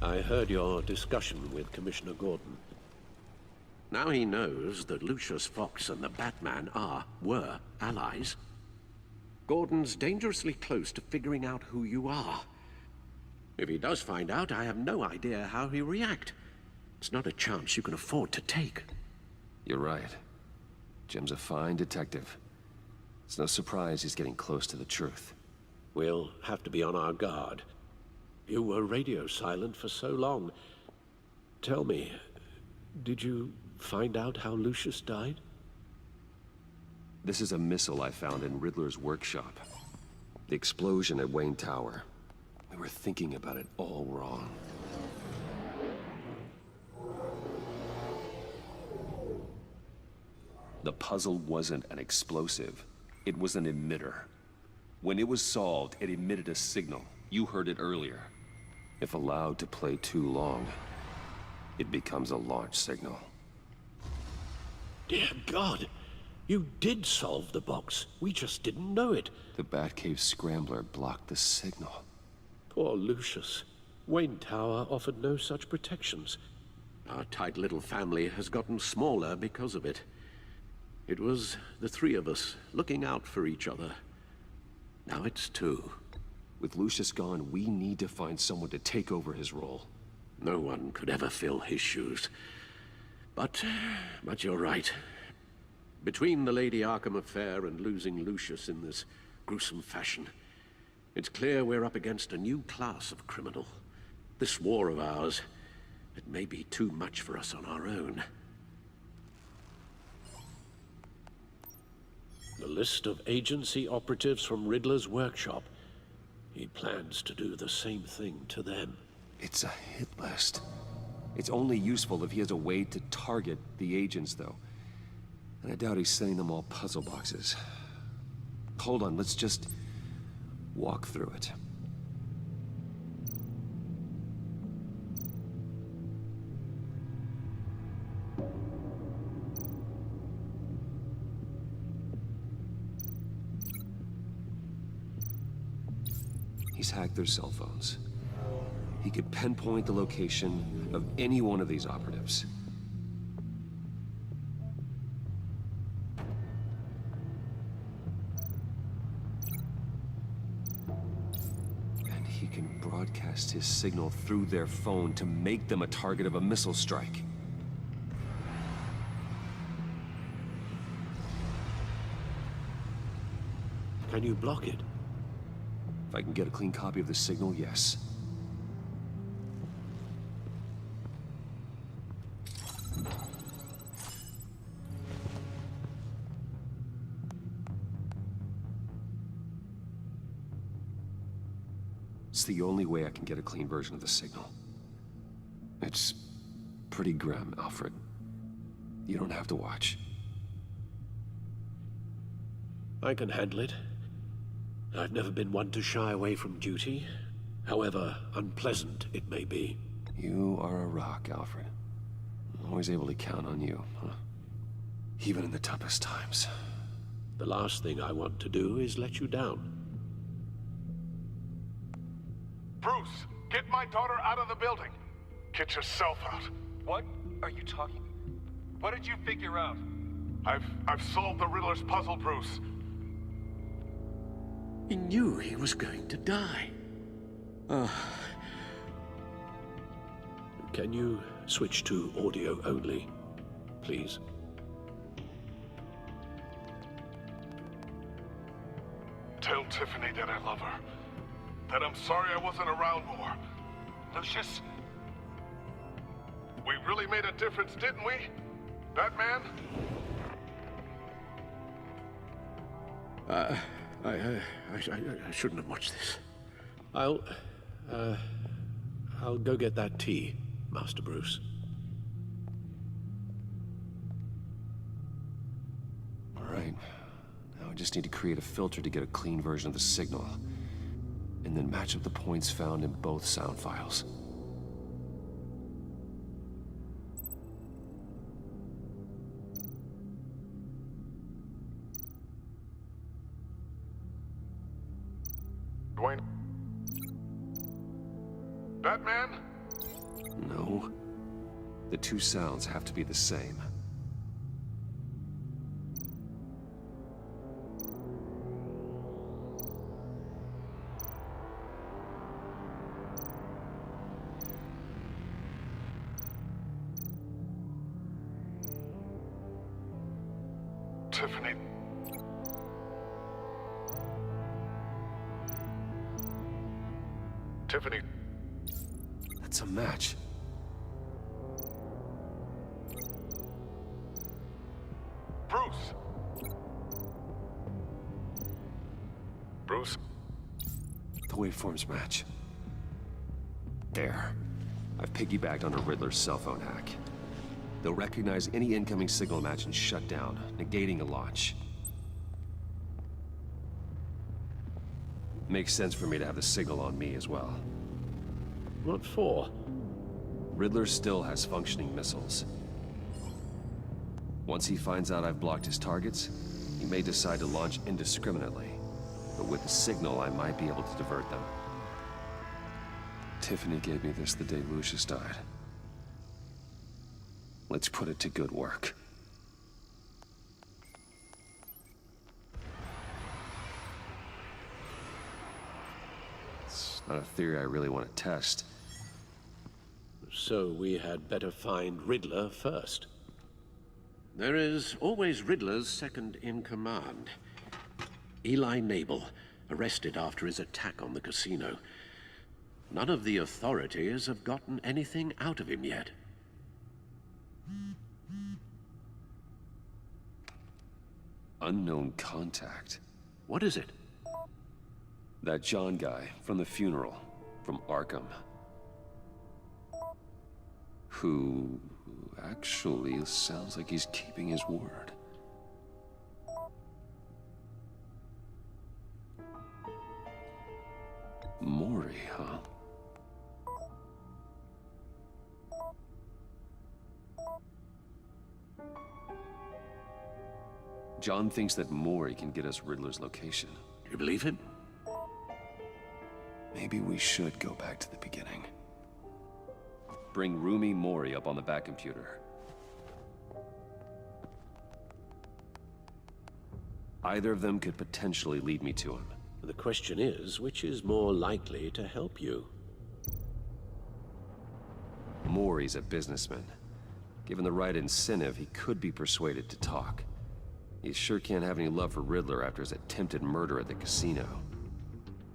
I heard your discussion with Commissioner Gordon. Now he knows that Lucius Fox and the Batman were allies. Gordon's dangerously close to figuring out who you are. If he does find out, I have no idea how he'll react. It's not a chance you can afford to take. You're right. Jim's a fine detective. It's no surprise he's getting close to the truth. We'll have to be on our guard. You were radio silent for so long. Tell me, did you find out how Lucius died? This is a missile I found in Riddler's workshop. The explosion at Wayne Tower. We were thinking about it all wrong. The puzzle wasn't an explosive. It was an emitter. When it was solved, it emitted a signal. You heard it earlier. If allowed to play too long, it becomes a launch signal. Dear God! You did solve the box. We just didn't know it. The Batcave scrambler blocked the signal. Poor Lucius. Wayne Tower offered no such protections. Our tight little family has gotten smaller because of it. It was the three of us looking out for each other. Now it's two. With Lucius gone, we need to find someone to take over his role. No one could ever fill his shoes. But you're right. Between the Lady Arkham affair and losing Lucius in this gruesome fashion, it's clear we're up against a new class of criminal. This war of ours, it may be too much for us on our own. The list of agency operatives from Riddler's workshop. He plans to do the same thing to them. It's a hit list. It's only useful if he has a way to target the agents, though. And I doubt he's sending them all puzzle boxes. Hold on, let's just walk through it. He's hacked their cell phones. He could pinpoint the location of any one of these operatives. And he can broadcast his signal through their phone to make them a target of a missile strike. Can you block it? If I can get a clean copy of the signal, yes. It's the only way I can get a clean version of the signal. It's pretty grim, Alfred. You don't have to watch. I can handle it. I've never been one to shy away from duty, however unpleasant it may be. You are a rock, Alfred. I'm always able to count on you, huh? Even in the toughest times. The last thing I want to do is let you down. Bruce, get my daughter out of the building. Get yourself out. What are you talking? What did you figure out? I've solved the Riddler's puzzle, Bruce. He knew he was going to die. Can you switch to audio only, please? Tell Tiffany that I love her. That I'm sorry I wasn't around more. Lucius? We really made a difference, didn't we? Batman? I shouldn't have watched this. I'll go get that tea, Master Bruce. All right. Now I just need to create a filter to get a clean version of the signal. And then match up the points found in both sound files. Dwayne? Batman? No. The two sounds have to be the same. Tiffany. Tiffany. That's a match. Bruce. Bruce. The waveforms match. There. I've piggybacked onto Riddler's cell phone hack. They'll recognize any incoming signal match and shut down, negating a launch. Makes sense for me to have the signal on me as well. What for? Riddler still has functioning missiles. Once he finds out I've blocked his targets, he may decide to launch indiscriminately. But with the signal, I might be able to divert them. Tiffany gave me this the day Lucius died. Let's put it to good work. It's not a theory I really want to test. So we had better find Riddler first. There is always Riddler's second in command. Eli Nabel, arrested after his attack on the casino. None of the authorities have gotten anything out of him yet. Unknown contact. What is it? That John guy from the funeral, from Arkham. Who actually sounds like he's keeping his word. Mori, huh? John thinks that Mori can get us Riddler's location. You believe him? Maybe we should go back to the beginning. Bring Rumi Mori up on the back computer. Either of them could potentially lead me to him. The question is, which is more likely to help you? Mori's a businessman. Given the right incentive, he could be persuaded to talk. He sure can't have any love for Riddler after his attempted murder at the casino.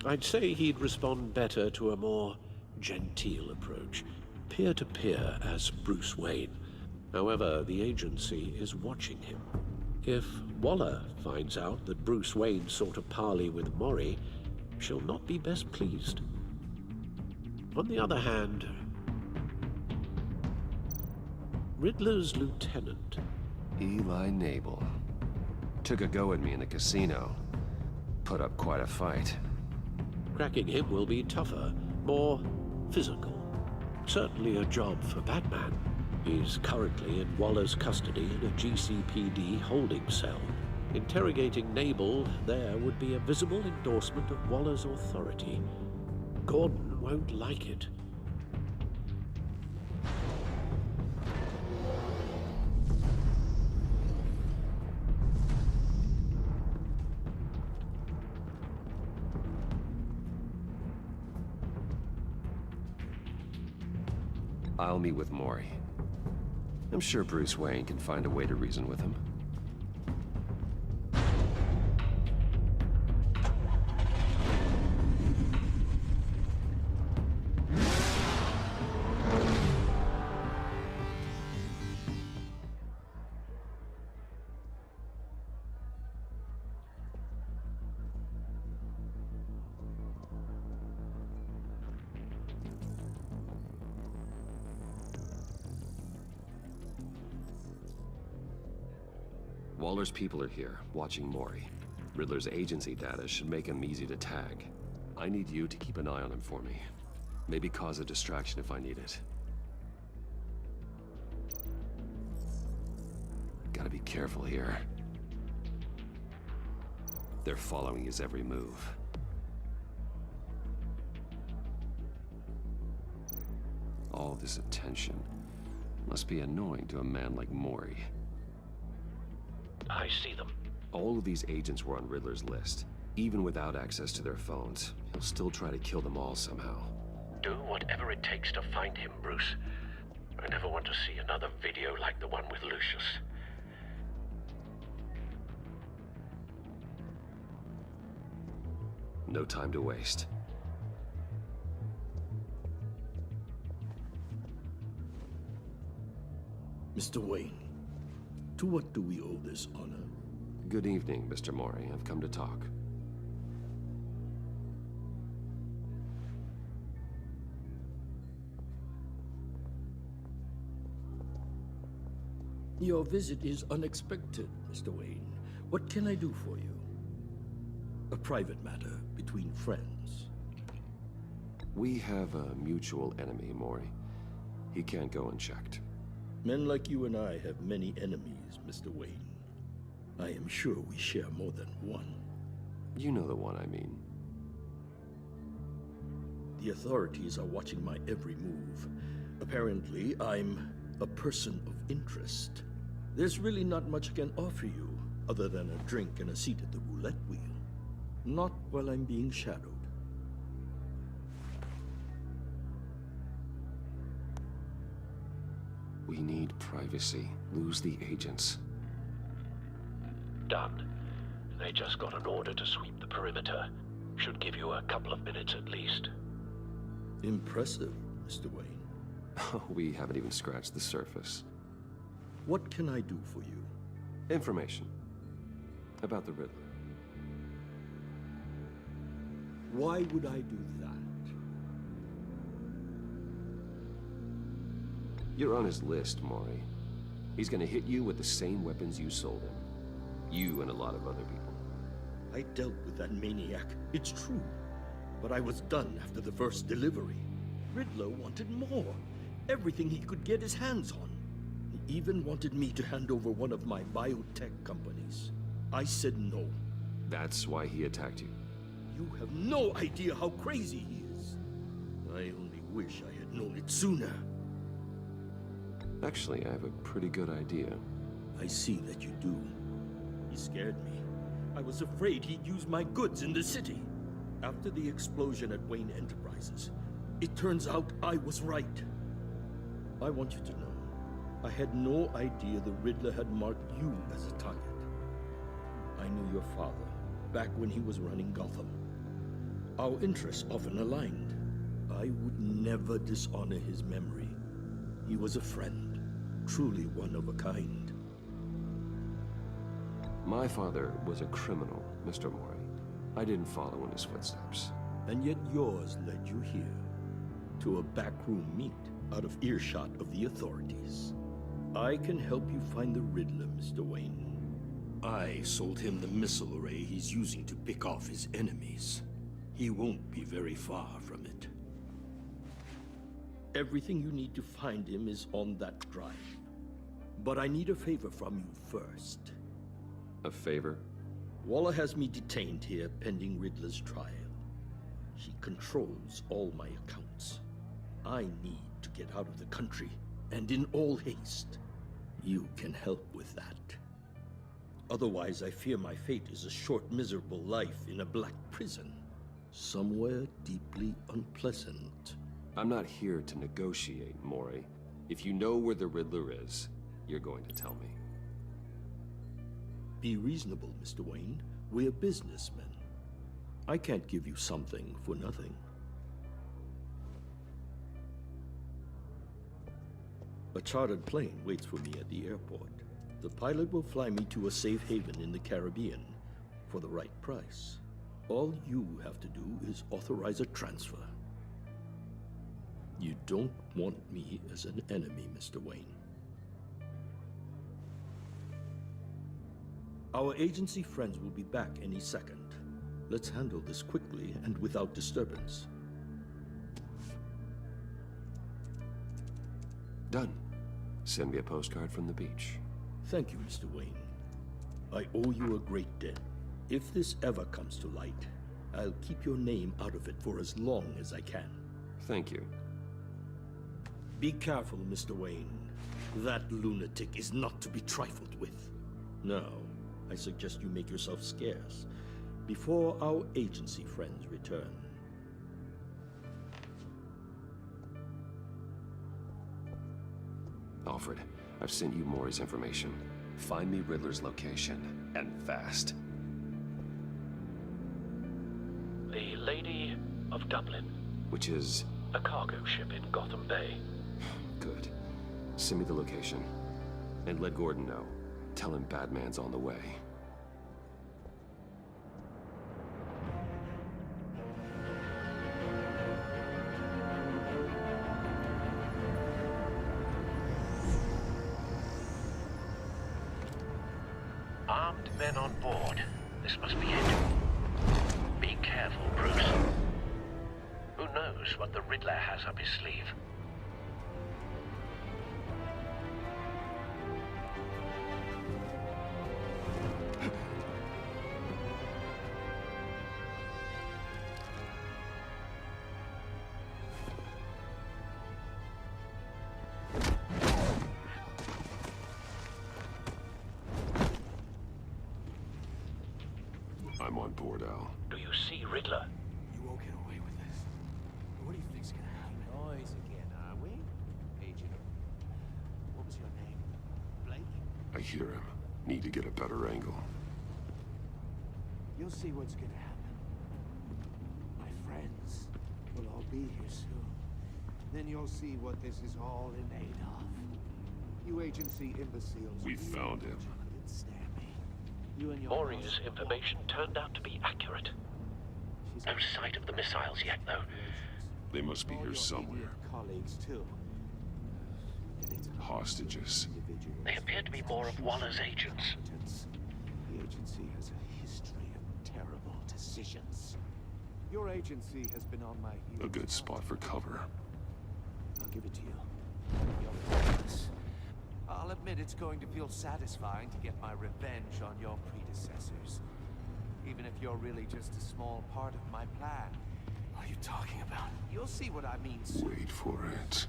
I'd say he'd respond better to a more genteel approach. Peer-to-peer as Bruce Wayne. However, the agency is watching him. If Waller finds out that Bruce Wayne sought a parley with Mori, she'll not be best pleased. On the other hand, Riddler's lieutenant, Eli Nabel. Took a go at me in the casino. Put up quite a fight. cracking him will be tougher, more physical. Certainly a job for Batman. He's currently in Waller's custody in a GCPD holding cell. Interrogating Nabel there would be a visible endorsement of Waller's authority. Gordon won't like it. I'll meet with Mori. I'm sure Bruce Wayne can find a way to reason with him. Waller's people are here, watching Mori. Riddler's agency data should make him easy to tag. I need you to keep an eye on him for me. Maybe cause a distraction if I need it. Gotta be careful here. They're following his every move. All all this attention? Must be annoying to a man like Mori. I see them. All of these agents were on Riddler's list. Even without access to their phones, he'll still try to kill them all somehow. Do whatever it takes to find him, Bruce. I never want to see another video like the one with Lucius. No time to waste. Mr. Wayne, to what do we owe this honor? Good evening, Mr. Mori. I've come to talk. Your visit is unexpected, Mr. Wayne. What can I do for you? A private matter between friends. We have a mutual enemy, Mori. He can't go unchecked. Men like you and I have many enemies, Mr. Wayne. I am sure we share more than one. You know the one I mean. The authorities are watching my every move. Apparently, I'm a person of interest. There's really not much I can offer you, other than a drink and a seat at the roulette wheel. Not while I'm being shadowed. We need privacy. Lose the agents. Done. They just got an order to sweep the perimeter. Should give you a couple of minutes at least. Impressive, Mr. Wayne. We haven't even scratched the surface. What can I do for you? Information. About the Riddler. Why would I do that? You're on his list, Mori. He's gonna hit you with the same weapons you sold him. You and a lot of other people. I dealt with that maniac, it's true. But I was done after the first delivery. Riddler wanted more. Everything he could get his hands on. He even wanted me to hand over one of my biotech companies. I said no. That's why he attacked you. You have no idea how crazy he is. I only wish I had known it sooner. Actually, I have a pretty good idea. I see that you do. He scared me. I was afraid he'd use my goods in the city. After the explosion at Wayne Enterprises, it turns out I was right. I want you to know, I had no idea the Riddler had marked you as a target. I knew your father, back when he was running Gotham. Our interests often aligned. I would never dishonor his memory. He was a friend, truly one of a kind. My father was a criminal, Mr. Mori. I didn't follow in his footsteps. And yet yours led you here, to a backroom meet out of earshot of the authorities. I can help you find the Riddler, Mr. Wayne. I sold him the missile array he's using to pick off his enemies. He won't be very far from it. Everything you need to find him is on that drive. But I need a favor from you first. A favor? Waller has me detained here pending Riddler's trial. He controls all my accounts. I need to get out of the country, and in all haste. You can help with that. Otherwise, I fear my fate is a short, miserable life in a black prison. Somewhere deeply unpleasant. I'm not here to negotiate, Mori. If you know where the Riddler is, you're going to tell me. Be reasonable, Mr. Wayne. We're businessmen. I can't give you something for nothing. A chartered plane waits for me at the airport. The pilot will fly me to a safe haven in the Caribbean for the right price. All you have to do is authorize a transfer. You don't want me as an enemy, Mr. Wayne. Our agency friends will be back any second. Let's handle this quickly and without disturbance. Done. Send me a postcard from the beach. Thank you, Mr. Wayne. I owe you a great debt. If this ever comes to light, I'll keep your name out of it for as long as I can. Thank you. Be careful, Mr. Wayne. That lunatic is not to be trifled with. Now, I suggest you make yourself scarce before our agency friends return. Alfred, I've sent you Maury's information. Find me Riddler's location, and fast. The Lady of Dublin. Which is... A cargo ship in Gotham Bay. good. Send me the location. And let Gordon know. Tell him Batman's on the way. Armed men on board. This must be it. Be careful, Bruce. Who knows what the Riddler has up his sleeve? I'm on board, Al. Do you see Riddler? You won't get away with this. What do you think's gonna happen? Noise again, are we? Agent. What was your name? Blake? I hear him. Need to get a better angle. You'll see what's gonna happen. My friends will all be here soon. Then you'll see what this is all in aid of. You agency imbeciles. We found him. Couldn't stand me. You and your Maury's boss- information turned out to be accurate. She's No sight of the missiles yet, though. They must be all here your somewhere. idiot colleagues too. And it's Hostages. individuals. They appear to be more of Waller's agents. The agency has a history of terrible decisions. Your agency has been on my heels. A good spot for cover. I'll give it to you. You're righteous. I'll admit it's going to feel satisfying to get my revenge on your predecessors. Even if you're really just a small part of my plan. What are you talking about? You'll see what I mean soon. Wait for it.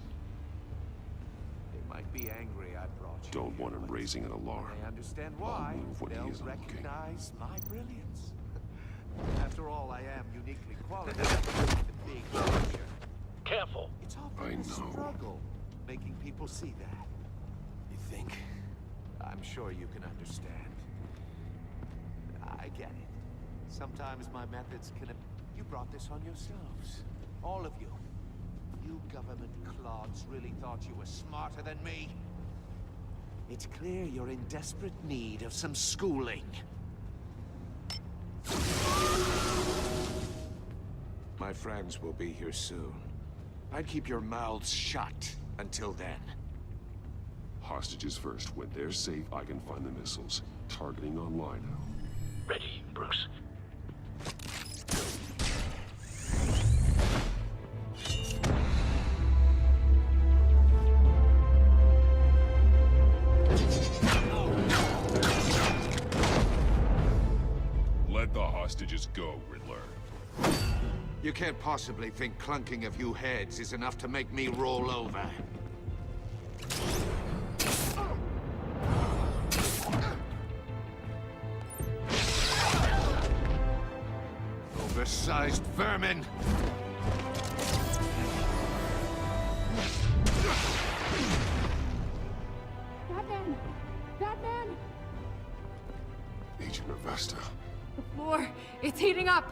They might be angry I brought you. Don't here, want him but raising an alarm. They understand I'll why. move when he They'll isn't looking. recognize my brilliance. After all, I am uniquely qualified to be the big picture. Careful. It's I often a know. struggle making people see that. You think? I'm sure you can understand. I get it. Sometimes my methods can... You brought this on yourselves. All of you. You government clods really thought you were smarter than me? It's clear you're in desperate need of some schooling. My friends will be here soon. I'd keep your mouths shut until then. Hostages first. When they're safe, I can find the missiles. Targeting online now. Ready, Bruce. Let the hostages go, Riddler. You can't possibly think clunking a few heads is enough to make me roll over. Oversized vermin! Batman! Batman! Agent Avesta. The floor, it's heating up!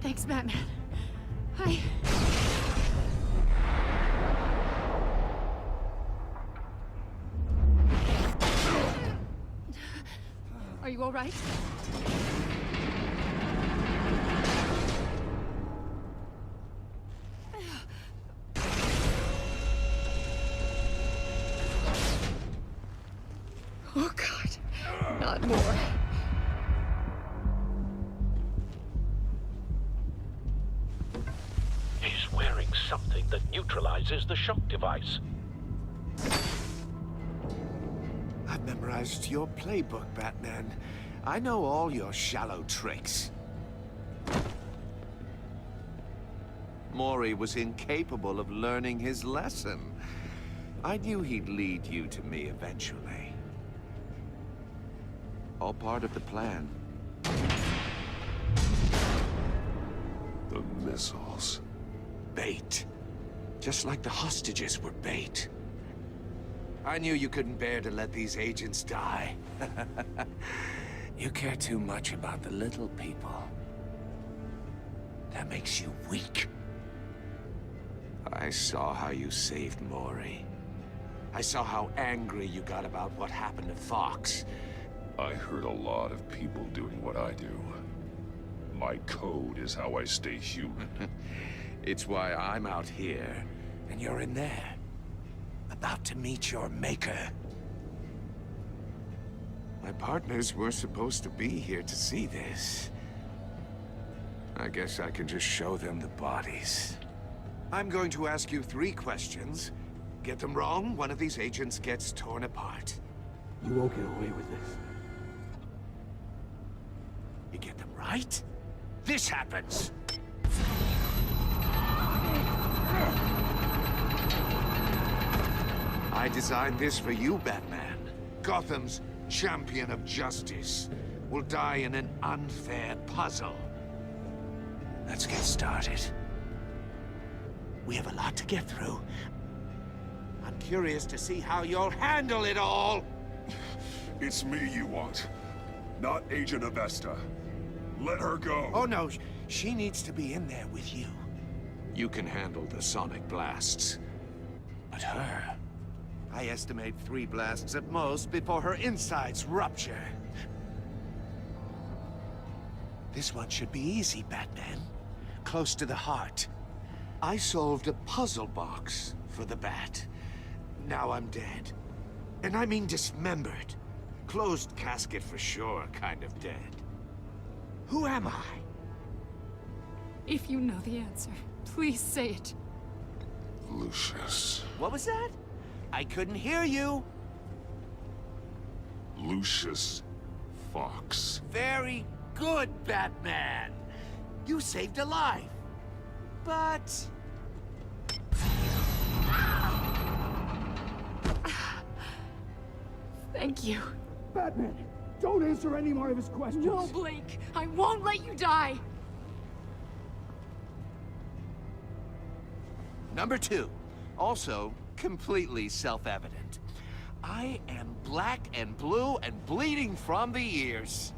Thanks, Batman. Are you all right? Oh, God. Not more. He's wearing something that neutralizes the shock device. memorized your playbook, Batman. I know all your shallow tricks. Mori was incapable of learning his lesson. I knew he'd lead you to me eventually. All part of the plan. The missiles. Bait. Just like the hostages were bait. I knew you couldn't bear to let these agents die. You care too much about the little people. That makes you weak. I saw how you saved Mori. I saw how angry you got about what happened to Fox. I heard a lot of people doing what I do. My code is how I stay human. It's why I'm out here, and you're in there. About to meet your maker. My partners were supposed to be here to see this. I guess I can just show them the bodies. I'm going to ask you 3 questions. Get them wrong, one of these agents gets torn apart. You won't get away with this. You get them right, this happens. I designed this for you, Batman. Gotham's champion of justice will die in an unfair puzzle. Let's get started. We have a lot to get through. I'm curious to see how you'll handle it all. It's me you want, not Agent Avesta. Let her go. Oh no, she needs to be in there with you. You can handle the sonic blasts. But her... I estimate 3 blasts at most before her insides rupture. This one should be easy, Batman. Close to the heart. I solved a puzzle box for the Bat. Now I'm dead. And I mean dismembered. Closed casket for sure, kind of dead. Who am I? If you know the answer, please say it. Lucius. What was that? I couldn't hear you. Lucius Fox. Very good, Batman. You saved a life. But... Thank you. Batman, don't answer any more of his questions. No, Blake. I won't let you die. Number 2. Also, completely self-evident. I am black and blue and bleeding from the ears.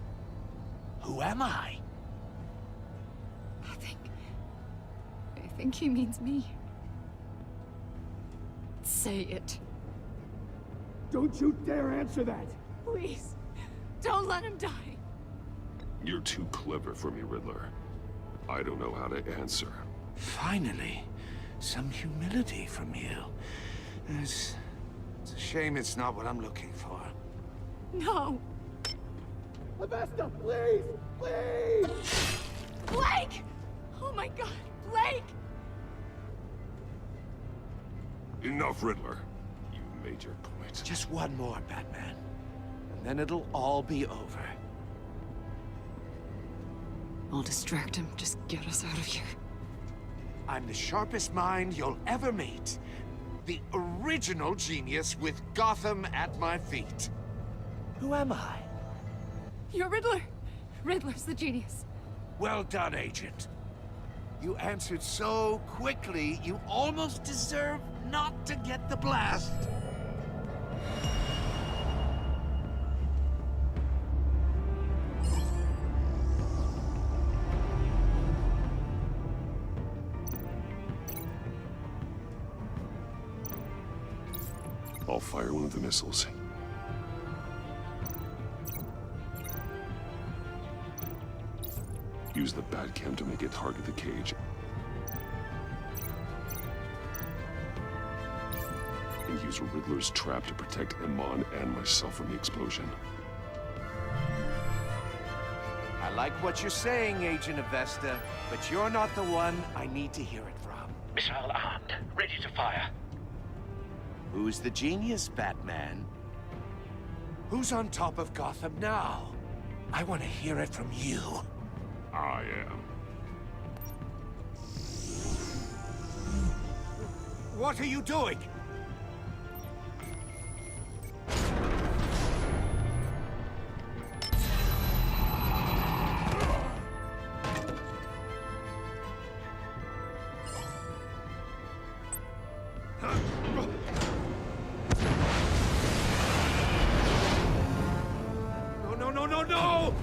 Who am I? I think he means me. Say it. Don't you dare answer that! Please. Don't let him die. You're too clever for me, Riddler. I don't know how to answer. Finally, some humility from you. It's a shame it's not what I'm looking for. No. Avesta, please! Please! Blake! Oh my god, Blake! Enough, Riddler. You made your point. Just one more, Batman. And then it'll all be over. I'll distract him. Just get us out of here. I'm the sharpest mind you'll ever meet. The original genius with Gotham at my feet. Who am I? You're Riddler. Riddler's the genius. Well done, Agent. You answered so quickly, you almost deserve not to get the blast. I'll fire one of the missiles. Use the Batcam to make it target the cage. And use Riddler's trap to protect Iman and myself from the explosion. I like what you're saying, Agent Avesta, but you're not the one I need to hear it from. Missile armed, ready to fire. Who's the genius, Batman? Who's on top of Gotham now? I want to hear it from you. I am. What are you doing? No, no, no, no, no!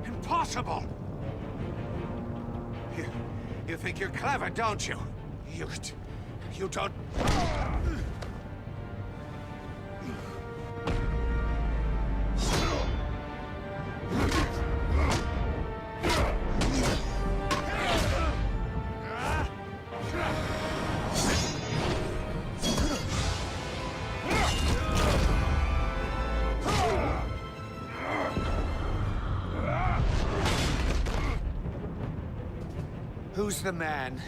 Impossible! You think you're clever, don't you? You don't... Who's the man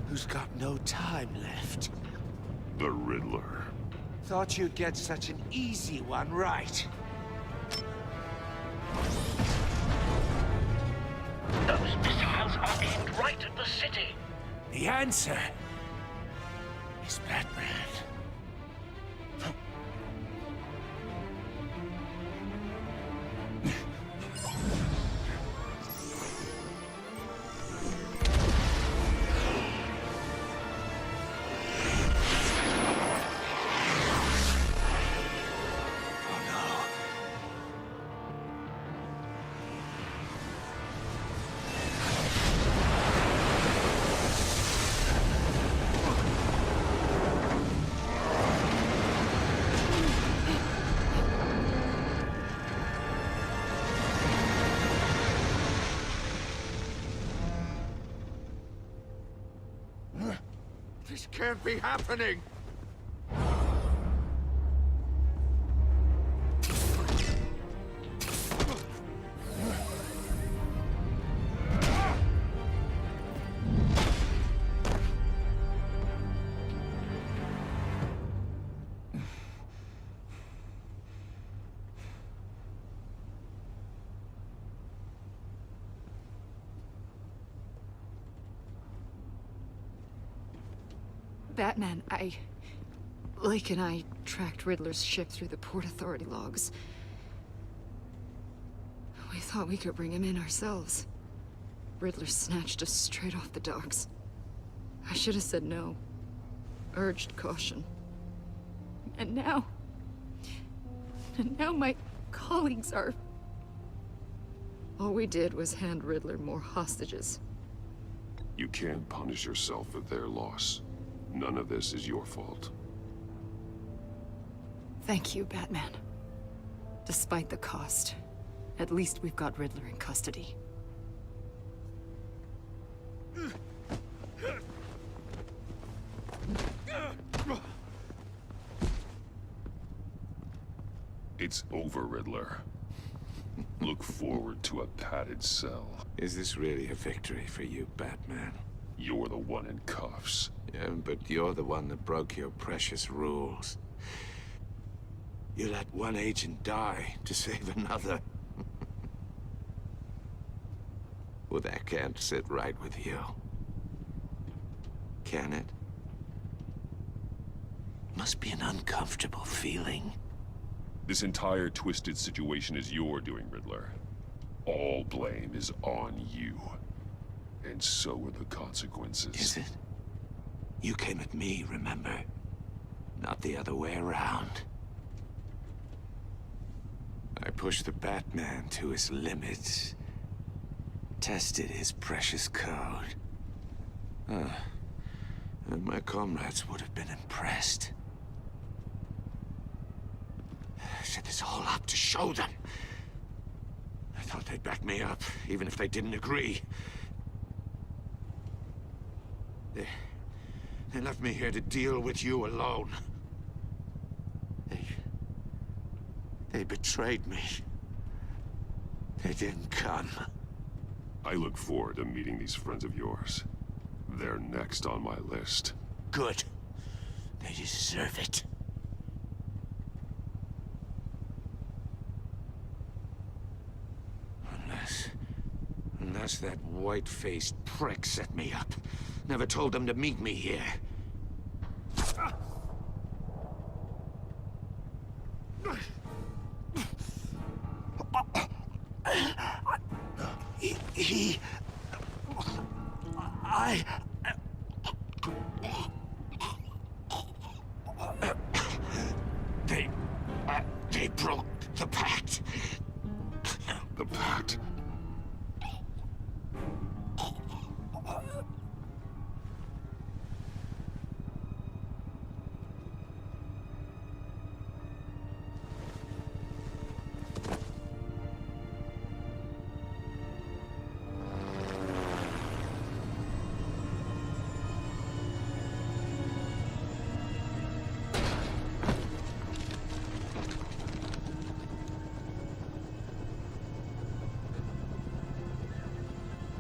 who's got no time left? The Riddler. Thought you'd get such an easy one right. Those missiles are aimed right at the city. The answer is Batman. This can't be happening! Batman, Lake and I tracked Riddler's ship through the Port Authority logs. We thought we could bring him in ourselves. Riddler snatched us straight off the docks. I should have said no. Urged caution. And now my colleagues are... All we did was hand Riddler more hostages. You can't punish yourself for their loss. None of this is your fault. Thank you, Batman. Despite the cost, at least we've got Riddler in custody. It's over, Riddler. Look forward to a padded cell. Is this really a victory for you, Batman? You're the one in cuffs. Yeah, but you're the one that broke your precious rules. You let one agent die to save another. Well, that can't sit right with you. Can it? Must be an uncomfortable feeling. This entire twisted situation is your doing, Riddler. All blame is on you. And so are the consequences. Is it? You came at me, remember? Not the other way around. I pushed the Batman to his limits. Tested his precious code. And my comrades would have been impressed. I set this all up to show them. I thought they'd back me up, even if they didn't agree. They left me here to deal with you alone. They betrayed me. They didn't come. I look forward to meeting these friends of yours. They're next on my list. Good. They deserve it. Unless that white-faced prick set me up. Never told them to meet me here. They broke the pact. The pact?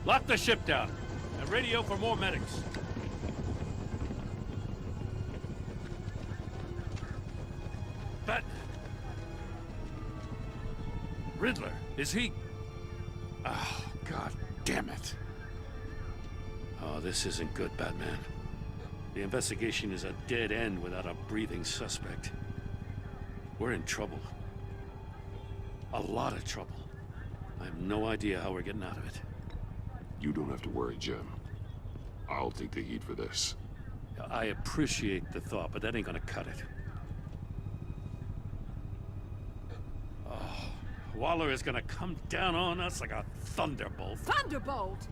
Lock the ship down, and radio for more medics. But... Riddler, is he... Oh, God damn it. Oh, this isn't good, Batman. The investigation is a dead end without a breathing suspect. We're in trouble. A lot of trouble. I have no idea how we're getting out of it. You don't have to worry, Jim. I'll take the heat for this. I appreciate the thought, but that ain't gonna cut it. Oh, Waller is gonna come down on us like a thunderbolt. Thunderbolt?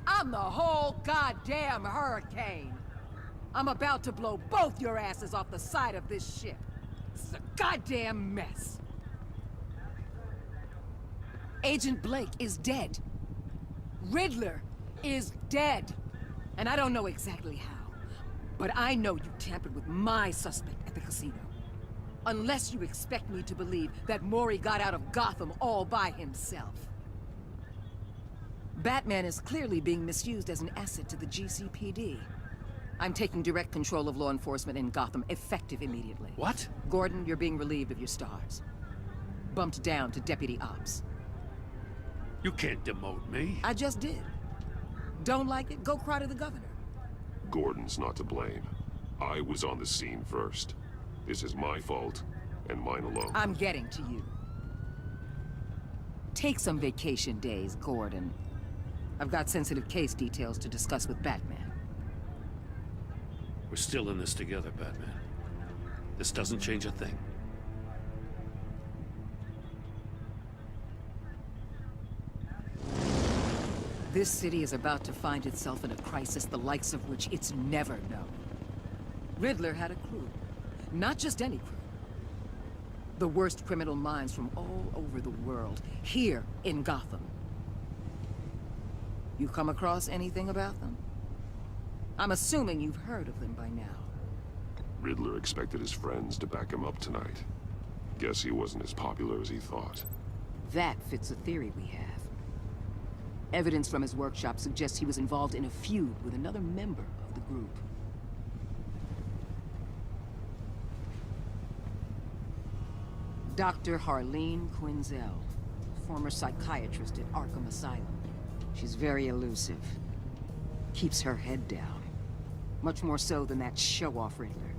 I'm the whole goddamn hurricane. I'm about to blow both your asses off the side of this ship. This is a goddamn mess. Agent Blake is dead. Riddler is dead. And I don't know exactly how, but I know you tampered with my suspect at the casino. Unless you expect me to believe that Mori got out of Gotham all by himself. Batman is clearly being misused as an asset to the GCPD. I'm taking direct control of law enforcement in Gotham, effective immediately. What? Gordon, you're being relieved of your stars. Bumped down to Deputy Ops. You can't demote me. I just did. Don't like it? Go cry to the governor. Gordon's not to blame. I was on the scene first. This is my fault, and mine alone. I'm getting to you. Take some vacation days, Gordon. I've got sensitive case details to discuss with Batman. We're still in this together, Batman. This doesn't change a thing. This city is about to find itself in a crisis the likes of which it's never known. Riddler had a crew. Not just any crew. The worst criminal minds from all over the world, here in Gotham. You come across anything about them? I'm assuming you've heard of them by now. Riddler expected his friends to back him up tonight. Guess he wasn't as popular as he thought. That fits a theory we have. Evidence from his workshop suggests he was involved in a feud with another member of the group. Dr. Harleen Quinzel, former psychiatrist at Arkham Asylum. She's very elusive. Keeps her head down. Much more so than that show-off Riddler.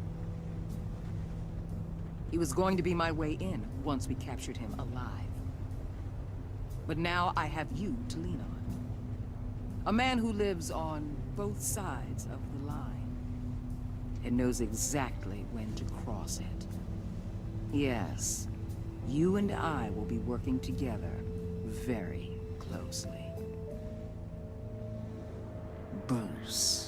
He was going to be my way in once we captured him alive. But now I have you to lean on. A man who lives on both sides of the line. And knows exactly when to cross it. Yes, you and I will be working together very closely. Bruce.